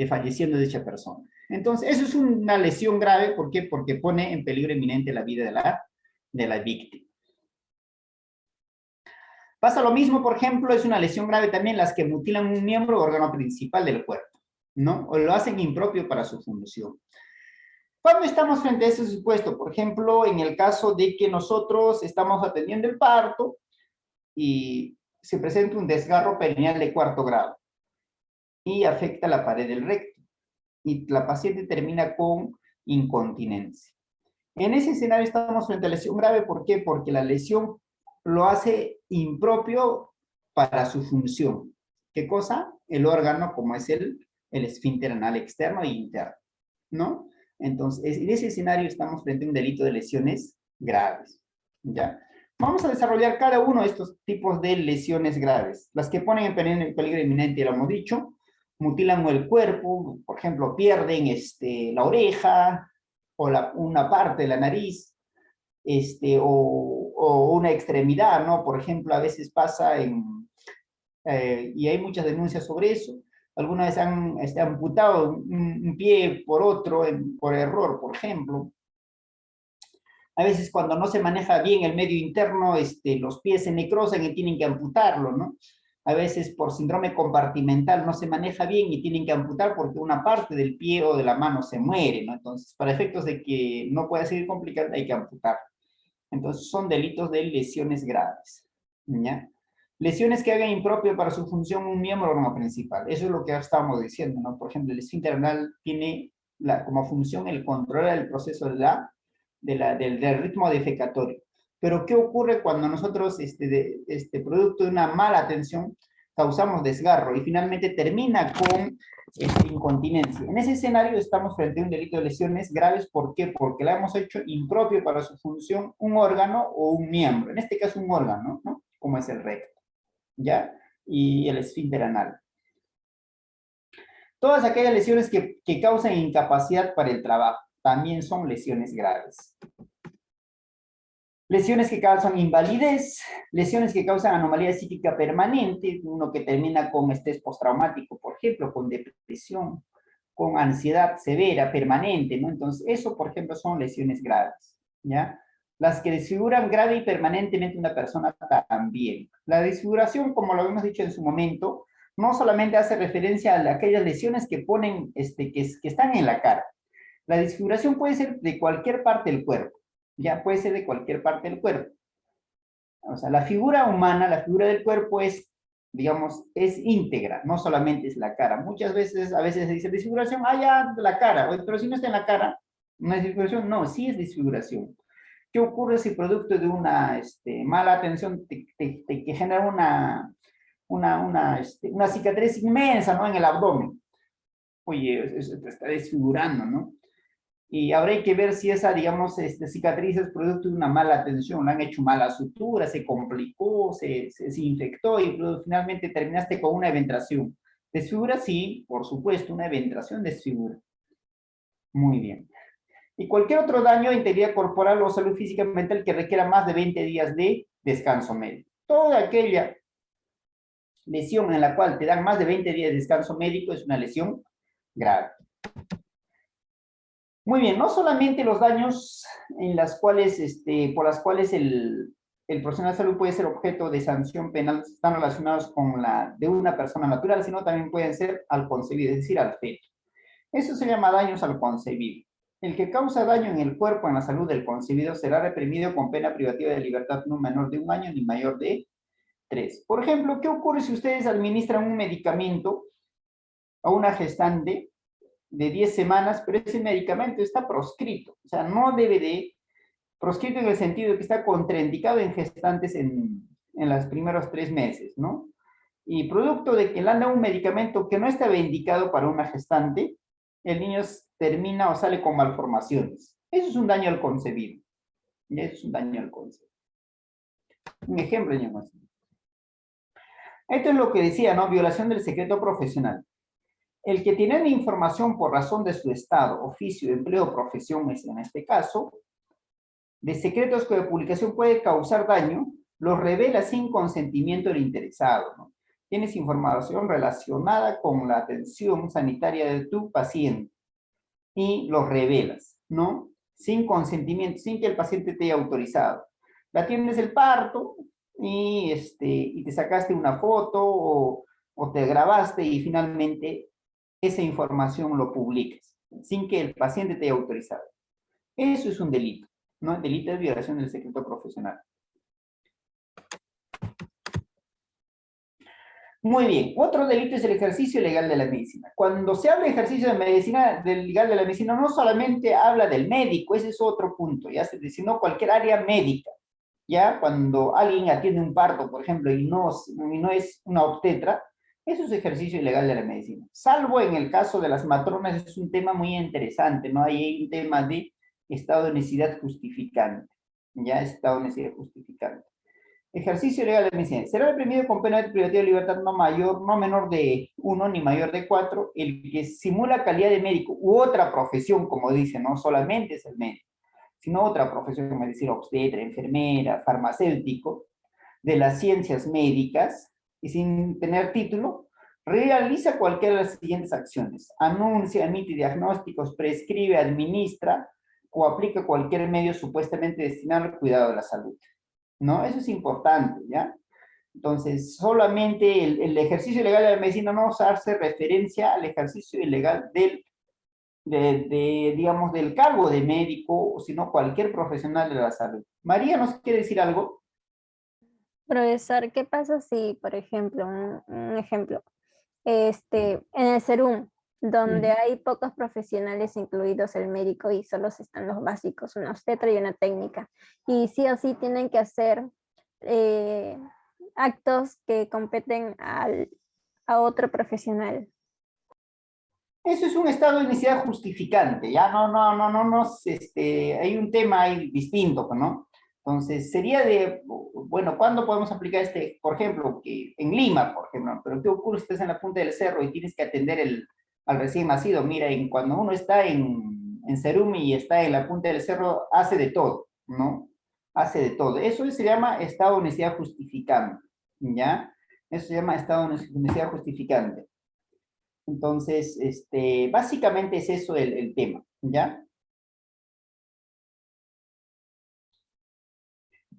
falleciendo dicha persona. Entonces, eso es una lesión grave, ¿por qué? Porque pone en peligro inminente la vida de la víctima. Pasa lo mismo, por ejemplo, es una lesión grave también las que mutilan un miembro o órgano principal del cuerpo, ¿no? O lo hacen impropio para su función. ¿Cuándo estamos frente a ese supuesto? Por ejemplo, en el caso de que nosotros estamos atendiendo el parto y se presenta un desgarro perineal de 4º grado y afecta la pared del recto y la paciente termina con incontinencia. En ese escenario estamos frente a lesión grave, ¿por qué? Porque la lesión lo hace impropio para su función. ¿Qué cosa? El órgano, como es el esfínter anal externo e interno, ¿no? Entonces, en ese escenario estamos frente a un delito de lesiones graves, ¿ya? Vamos a desarrollar cada uno de estos tipos de lesiones graves. Las que ponen en peligro inminente, ya lo hemos dicho. mutilan el cuerpo, por ejemplo, pierden la oreja o una parte de la nariz, o una extremidad, ¿no? Por ejemplo, a veces pasa y hay muchas denuncias sobre eso. Algunas veces han amputado un pie por otro, por error, por ejemplo. A veces cuando no se maneja bien el medio interno, los pies se necrosan y tienen que amputarlo, ¿no? A veces por síndrome compartimental no se maneja bien y tienen que amputar porque una parte del pie o de la mano se muere, ¿no? Entonces, para efectos de que no pueda seguir complicando, hay que amputar. Entonces, son delitos de lesiones graves, ¿ya? Lesiones que hagan impropio para su función un miembro órgano principal. Eso es lo que estábamos diciendo, ¿no? Por ejemplo, el esfínter anal tiene como función el controlar el proceso del ritmo defecatorio. Pero, ¿qué ocurre cuando nosotros, producto de una mala atención, causamos desgarro y finalmente termina con incontinencia? En ese escenario estamos frente a un delito de lesiones graves. ¿Por qué? Porque la hemos hecho impropio para su función un órgano o un miembro. En este caso, un órgano, ¿no? Como es el recto, ¿ya? Y el esfínter anal. Todas aquellas lesiones que causan incapacidad para el trabajo también son lesiones graves. Lesiones que causan invalidez, lesiones que causan anomalía psíquica permanente, uno que termina con estrés postraumático, por ejemplo, con depresión, con ansiedad severa, permanente, ¿no? Entonces, eso, por ejemplo, son lesiones graves, ¿ya? Las que desfiguran grave y permanentemente una persona también. La desfiguración, como lo hemos dicho en su momento, no solamente hace referencia a aquellas lesiones que ponen, que están en la cara. La desfiguración puede ser de cualquier parte del cuerpo, ya puede ser de cualquier parte del cuerpo. O sea, la figura humana, la figura del cuerpo es, digamos, es íntegra, no solamente es la cara. Muchas veces, a veces se dice desfiguración, ya, la cara, pero si no está en la cara, no es desfiguración, no, sí es desfiguración. ¿Qué ocurre si producto de una mala atención te genera una cicatriz inmensa, ¿no? En el abdomen? Oye, eso te está desfigurando, ¿no? Y habrá que ver si esa, digamos, cicatriz es producto de una mala atención, le han hecho mala sutura, se complicó, se infectó y finalmente terminaste con una eventración. Desfigura, sí, por supuesto, una eventración desfigura. Muy bien. Y cualquier otro daño a integridad corporal o salud física y mental que requiera más de 20 días de descanso médico. Toda aquella lesión en la cual te dan más de 20 días de descanso médico es una lesión grave. Muy bien, no solamente los daños en las cuales, por las cuales el profesional de salud puede ser objeto de sanción penal están relacionados con la de una persona natural, sino también pueden ser al concebido, es decir, al feto. Eso se llama daños al concebido. El que causa daño en el cuerpo, en la salud del concebido, será reprimido con pena privativa de libertad no menor de 1 año ni mayor de 3. Por ejemplo, ¿qué ocurre si ustedes administran un medicamento a una gestante de 10 semanas, pero ese medicamento está proscrito? O sea, no debe de, proscrito en el sentido de que está contraindicado en gestantes en los primeros 3 meses, ¿no? Y producto de que le han dado un medicamento que no estaba indicado para una gestante, el niño termina o sale con malformaciones. Eso es un daño al concebido. Y eso es un daño al concebido. Un ejemplo, señor. Esto es lo que decía, ¿no? Violación del secreto profesional. El que tiene la información por razón de su estado, oficio, empleo o profesión, en este caso, de secretos cuya publicación puede causar daño, los revela sin consentimiento del interesado, ¿no? Tienes información relacionada con la atención sanitaria de tu paciente y los revelas, ¿no? Sin consentimiento, sin que el paciente te haya autorizado. La tienes el parto y te sacaste una foto o te grabaste y finalmente esa información lo publicas sin que el paciente te haya autorizado. Eso es un delito, ¿no? El delito de violación del secreto profesional. Muy bien, otro delito es el ejercicio ilegal de la medicina. Cuando se habla de ejercicio de medicina, del legal de la medicina, no solamente habla del médico, ese es otro punto, ya, sino cualquier área médica. Ya, cuando alguien atiende un parto, por ejemplo, y no es una obstetra, eso es ejercicio ilegal de la medicina. Salvo en el caso de las matronas, es un tema muy interesante, ¿no? Ahí hay un tema de estado de necesidad justificante. Ya, estado de necesidad justificante. Ejercicio ilegal de medicina. Será reprimido con pena privativa de libertad no menor de 1 ni mayor de 4, el que simula calidad de médico u otra profesión, como dice, no solamente es el médico, sino otra profesión, como decir obstetra, enfermera, farmacéutico, de las ciencias médicas, y sin tener título, realiza cualquiera de las siguientes acciones: anuncia, emite diagnósticos, prescribe, administra o aplica cualquier medio supuestamente destinado al cuidado de la salud, ¿no? Eso es importante, ¿ya? Entonces, solamente el ejercicio ilegal de la medicina no se hace referencia al ejercicio ilegal digamos, del cargo de médico, sino cualquier profesional de la salud. María, ¿nos quiere decir algo? Profesor, ¿qué pasa si, por ejemplo, un ejemplo, en el Serum, donde hay pocos profesionales, incluidos el médico, y solo están los básicos, una obstetra y una técnica, y sí o sí tienen que hacer actos que competen a otro profesional? Eso es un estado de necesidad justificante, ya hay un tema ahí distinto, ¿no? Entonces, sería bueno, ¿cuándo podemos aplicar por ejemplo, que en Lima, por ejemplo, pero qué ocurre si estás en la punta del cerro y tienes que atender al recién nacido? Mira, cuando uno está en Serumi y está en la punta del cerro, hace de todo, ¿no? Hace de todo. Eso se llama estado de necesidad justificante, ¿ya? Eso se llama estado de necesidad justificante. Entonces, básicamente es eso el tema, ¿ya?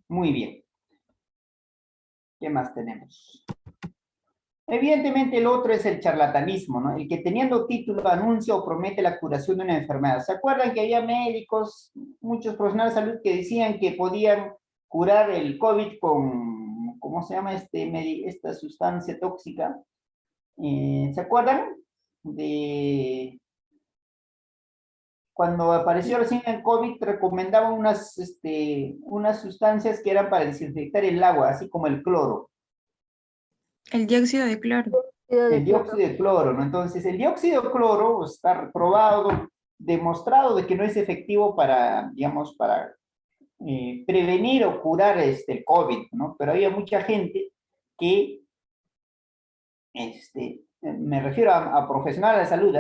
Muy bien. ¿Qué más tenemos? Evidentemente el otro es el charlatanismo, ¿no? El que teniendo título anuncia o promete la curación de una enfermedad. ¿Se acuerdan que había médicos, muchos profesionales de salud que decían que podían curar el COVID con, ¿cómo se llama esta sustancia tóxica? ¿Se acuerdan? Cuando apareció recién el COVID, recomendaban unas sustancias que eran para desinfectar el agua, así como el cloro. El dióxido de cloro. El dióxido de cloro, ¿no? Entonces, el dióxido de cloro está probado, demostrado de que no es efectivo para, digamos, para prevenir o curar el COVID, ¿no? Pero había mucha gente que, me refiero a profesionales de salud,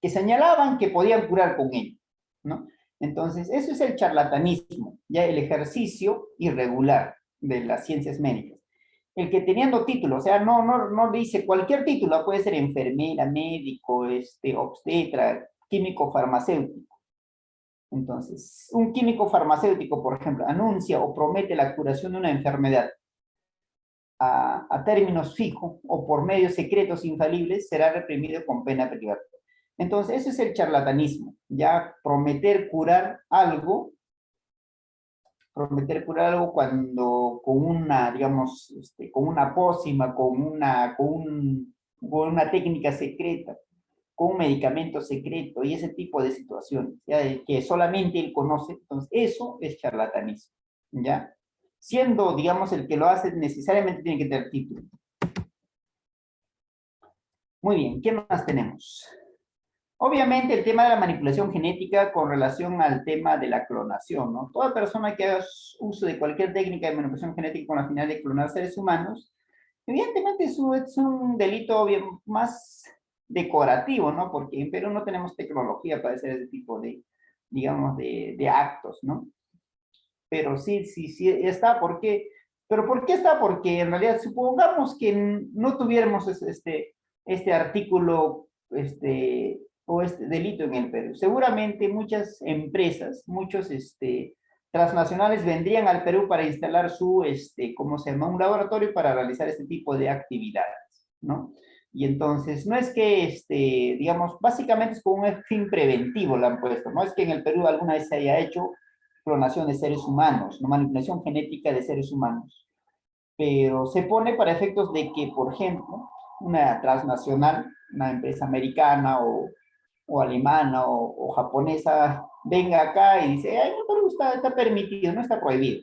que señalaban que podían curar con ello, ¿no? Entonces, eso es el charlatanismo, ya el ejercicio irregular de las ciencias médicas. El que teniendo título, o sea, no dice cualquier título, puede ser enfermera, médico, obstetra, químico farmacéutico. Entonces, un químico farmacéutico, por ejemplo, anuncia o promete la curación de una enfermedad a términos fijos o por medios secretos infalibles, será reprimido con pena privada. Entonces, eso es el charlatanismo, ya prometer curar algo cuando con una, digamos, con una pócima, con una técnica secreta, con un medicamento secreto y ese tipo de situaciones, ¿ya? Que solamente él conoce. Entonces, eso es charlatanismo, ¿ya? Siendo, digamos, el que lo hace necesariamente tiene que tener título. Muy bien, ¿qué más tenemos? Obviamente el tema de la manipulación genética con relación al tema de la clonación, ¿no? Toda persona que haga uso de cualquier técnica de manipulación genética con la finalidad de clonar seres humanos, evidentemente es un delito bien más decorativo, ¿no? Porque en Perú no tenemos tecnología para hacer ese tipo de, digamos, de actos, ¿no? Pero sí está. ¿Por qué? ¿Pero por qué está? Porque en realidad supongamos que no tuviéramos este artículo, o este delito en el Perú. Seguramente muchas empresas, muchos transnacionales vendrían al Perú para instalar ¿cómo se llama? Un laboratorio para realizar este tipo de actividades, ¿no? Y entonces, no es que, digamos, básicamente es con un fin preventivo lo han puesto. No es que en el Perú alguna vez se haya hecho clonación de seres humanos, no manipulación genética de seres humanos. Pero se pone para efectos de que, por ejemplo, una transnacional, una empresa americana o alemana o japonesa venga acá y dice, ay, no, pero está permitido, no está prohibido.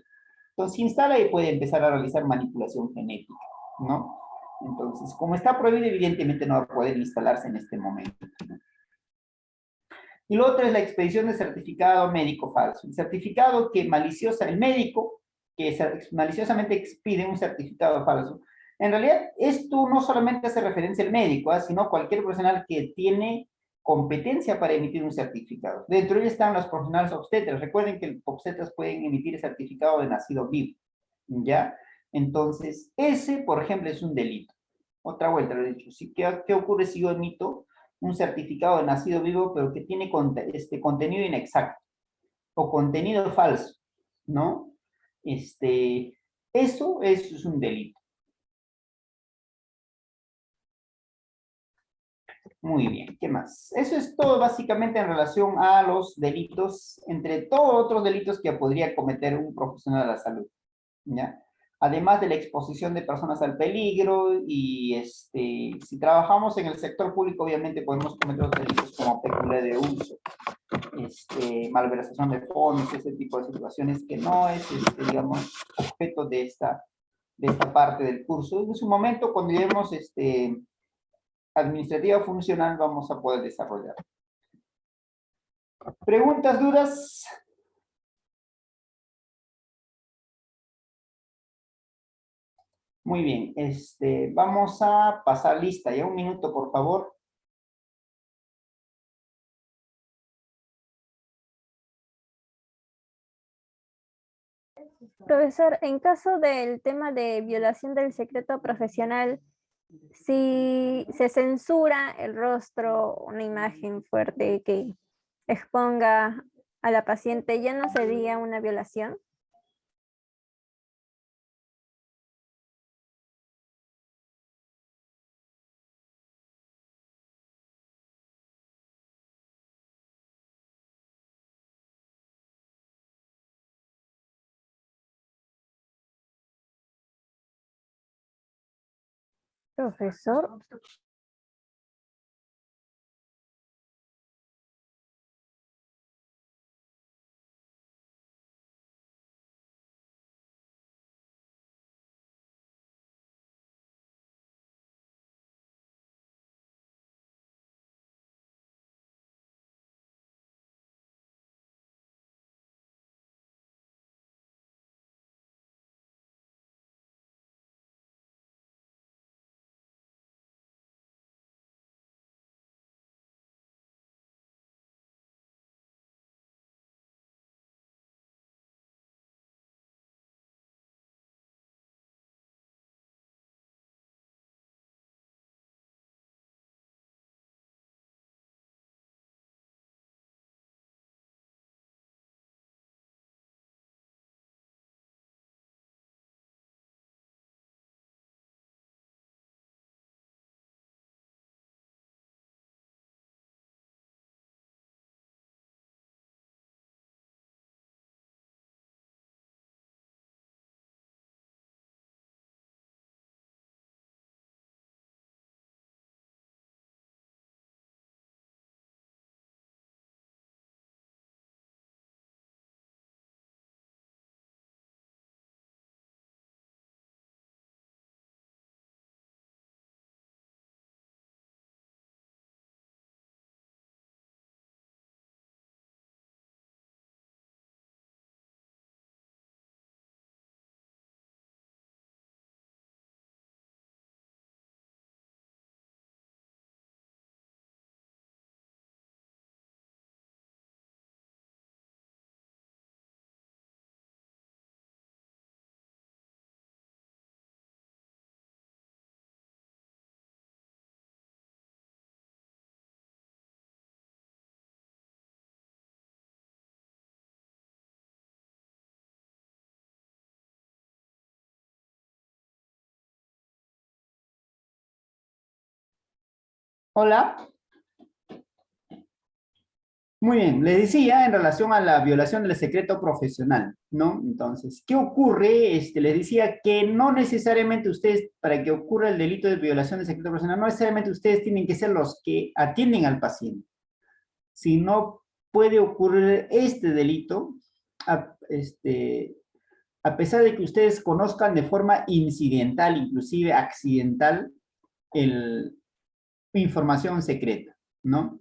Entonces se instala y puede empezar a realizar manipulación genética, ¿no? Entonces, como está prohibido, evidentemente no va a poder instalarse en este momento, ¿no? Y lo otro es la expedición de certificado médico falso. El certificado que el médico que maliciosamente expide un certificado falso, En realidad, esto no solamente hace referencia al médico, sino cualquier profesional que tiene competencia para emitir un certificado. Dentro de ellos están los profesionales obstetras. Recuerden que los obstetras pueden emitir el certificado de nacido vivo, ¿ya? Entonces, ese, por ejemplo, es un delito. Otra vuelta, lo he dicho. ¿Qué ocurre si yo emito un certificado de nacido vivo, pero que tiene contenido inexacto o contenido falso, ¿no? Eso es un delito. Muy bien, ¿qué más? Eso es todo básicamente en relación a los delitos, entre todos otros delitos que podría cometer un profesional de la salud, ¿ya? Además de la exposición de personas al peligro y si trabajamos en el sector público, obviamente podemos cometer otros delitos como peculado de uso, malversación de fondos, ese tipo de situaciones que no es, digamos, objeto de esta parte del curso. En su momento, cuando lleguemos administrativa funcional, vamos a poder desarrollar. ¿Preguntas, dudas? Muy bien, vamos a pasar lista. Ya un minuto, por favor. Profesor, en caso del tema de violación del secreto profesional, si se censura el rostro, una imagen fuerte que exponga a la paciente, ¿ya no sería una violación? Profesor. Hola. Muy bien, les decía en relación a la violación del secreto profesional, ¿no? Entonces, ¿qué ocurre? Les decía que no necesariamente ustedes, para que ocurra el delito de violación del secreto profesional, no necesariamente ustedes tienen que ser los que atienden al paciente, sino puede ocurrir este delito, a, a pesar de que ustedes conozcan de forma incidental, inclusive accidental, información secreta, ¿no?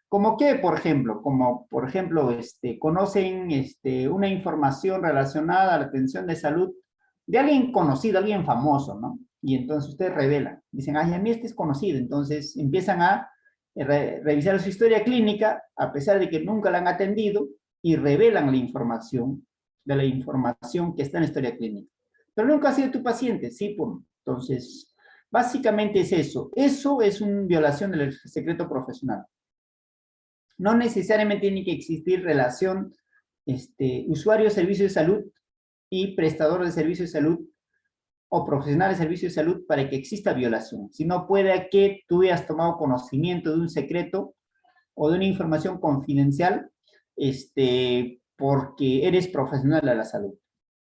Como que, por ejemplo, conocen una información relacionada a la atención de salud de alguien conocido, alguien famoso, ¿no? Y entonces ustedes revelan. Dicen, ay, a mí este es conocido. Entonces empiezan a revisar su historia clínica, a pesar de que nunca la han atendido, y revelan la información de la información que está en la historia clínica. Pero nunca ha sido tu paciente, ¿sí? Entonces, básicamente es eso. Eso es una violación del secreto profesional. No necesariamente tiene que existir relación usuario de servicio de salud y prestador de servicio de salud o profesional de servicio de salud para que exista violación. Si no, puede que tú hayas tomado conocimiento de un secreto o de una información confidencial porque eres profesional de la salud.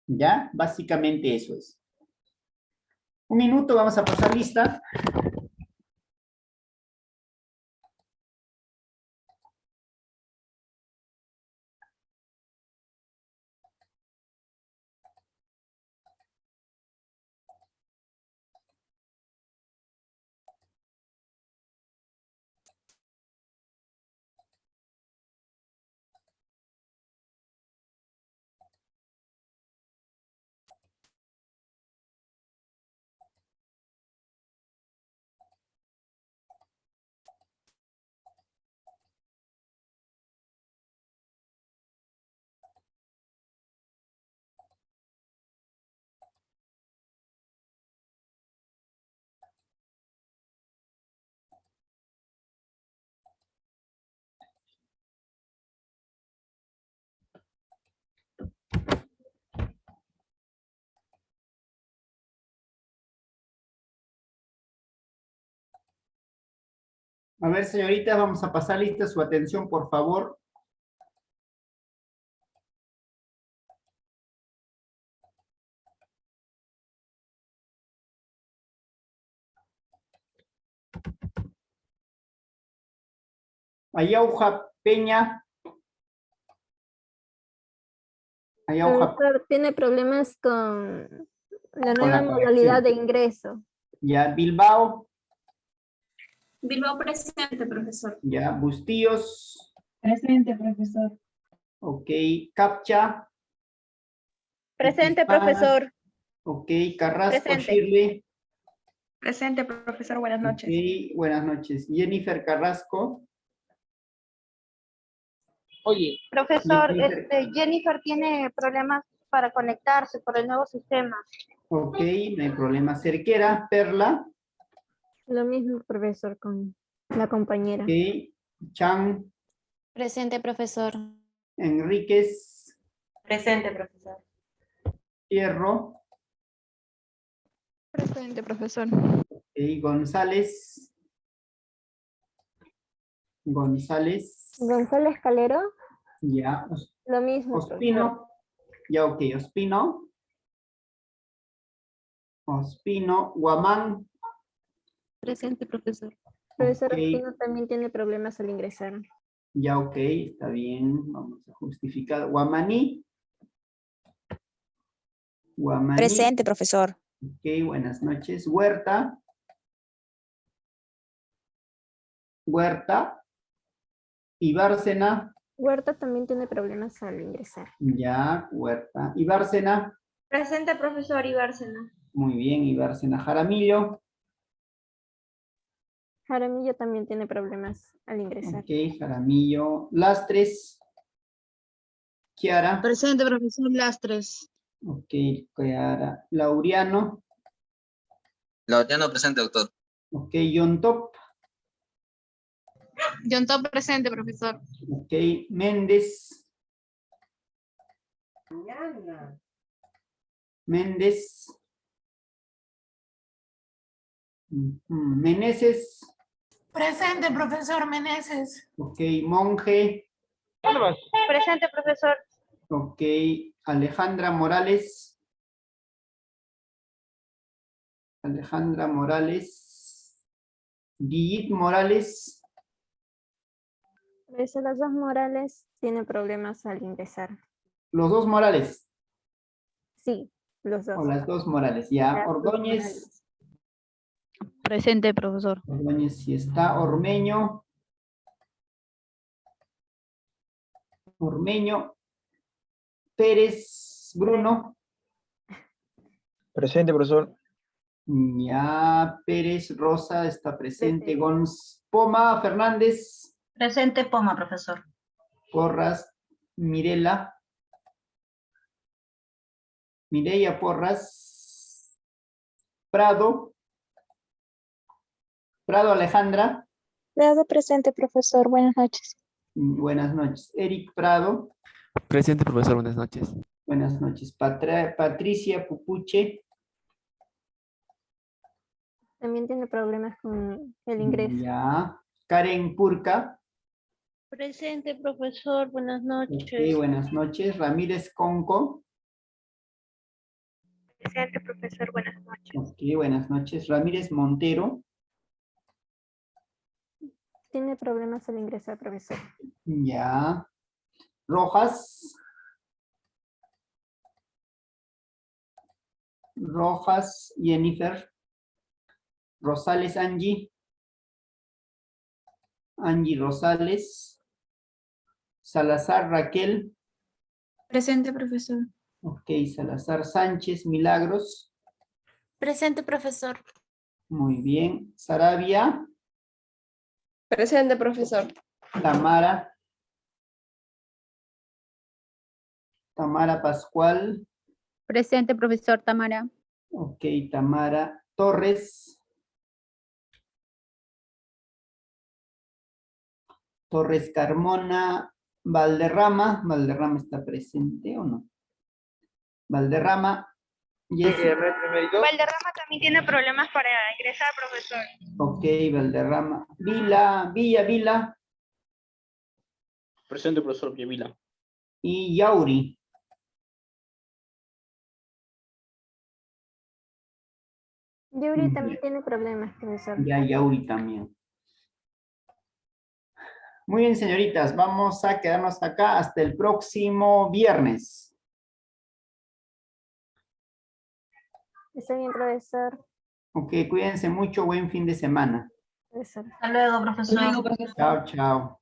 ¿Ya? Básicamente eso es. Un minuto, vamos a pasar lista. A ver, señorita, vamos a pasar lista su atención, por favor. Ayauja Peña. Ayauja Profesor, tiene problemas con la con nueva la modalidad conexión. de ingreso. Ya, Bilbao. Bilbao presente, profesor. Ya, Bustillos. Presente, profesor. Ok, Captcha. Presente, Hispana. profesor. Ok, Carrasco, Presente. Shirley. Presente, profesor. Buenas noches. Ok, buenas noches. Jennifer Carrasco. Oye, Profesor, Jennifer. Jennifer tiene problemas para conectarse por el nuevo sistema. Ok, no hay problema. Cerquera, Perla. Lo mismo, profesor, con la compañera. Ok, Chan, Presente, profesor. Enríquez, Presente, profesor. Hierro, Presente, profesor. ok, González. González, González Calero, ya. lo mismo, profesor. Ospino, ya, ok, Ospino. Ospino, Guamán, Presente, profesor. Profesor ok, Ospino también tiene problemas al ingresar. ya, ok, está bien. Vamos a justificar. Guamaní. Guamaní. Presente, profesor. Ok, buenas noches. Huerta. Huerta. Y Bárcena. Huerta también tiene problemas al ingresar. Ya, Huerta. Y Bárcena. Presente, profesor Ibárcena. Muy bien, y Bárcena. Jaramillo. Jaramillo también tiene problemas al ingresar. Ok, Jaramillo. Lastres. Kiara. presente, profesor Lastres. Ok, Kiara. Laureano. Laureano presente, doctor. Ok, John Top. John Top presente, profesor. Ok, Méndez. Méndez. Meneses. Presente, profesor Meneses. Ok, Monje. Presente, profesor. Ok, Alejandra Morales. Alejandra Morales. Guillit Morales. Profesor, los dos Morales tienen problemas al ingresar. Los dos Morales. Sí, los dos. O las dos Morales. Ya, Las dos Ordóñez. Morales. Presente, profesor. Ordóñez sí está. Ormeño. Ormeño. Pérez Bruno. Presente, profesor. Ya, Pérez, Rosa está presente. Poma, Fernández, Presente, Poma, profesor. Porras, Mirela. Mireya Porras. Prado. Prado Alejandra. Prado presente, profesor. Buenas noches. Buenas noches. Eric Prado. Presente, profesor. Buenas noches. Buenas noches. Patricia Pupuche. También tiene problemas con el ingreso. Ya. Karen Purca. Presente, profesor. Buenas Ok, noches. buenas noches. Ramírez Conco. Presente, profesor. Buenas noches. Ok, buenas noches. Ramírez Montero. Tiene problemas al ingresar, profesor. Ya. Rojas. Rojas Jennifer. Rosales Angie. Angie Rosales. Salazar Raquel. Presente, profesor. Ok, Salazar Sánchez Milagros. Presente, profesor. Muy bien. Sarabia. Presente, profesor. Tamara. Tamara Pascual. Presente, profesor Tamara. Ok, Tamara Torres. Torres Carmona Valderrama. ¿Valderrama está presente o no? Valderrama. Jessica. Valderrama también tiene problemas para ingresar, profesor. Ok, Valderrama. Villa. Presente, profesor Villavila. Y Yauri. Yuri también tiene problemas, profesor. Ya, Yauri también. Muy bien, señoritas. Vamos a quedarnos acá hasta el próximo viernes. Está bien, profesor. Ok, cuídense mucho. Buen fin de semana. Profesor. Hasta luego, profesor. Chao, chao.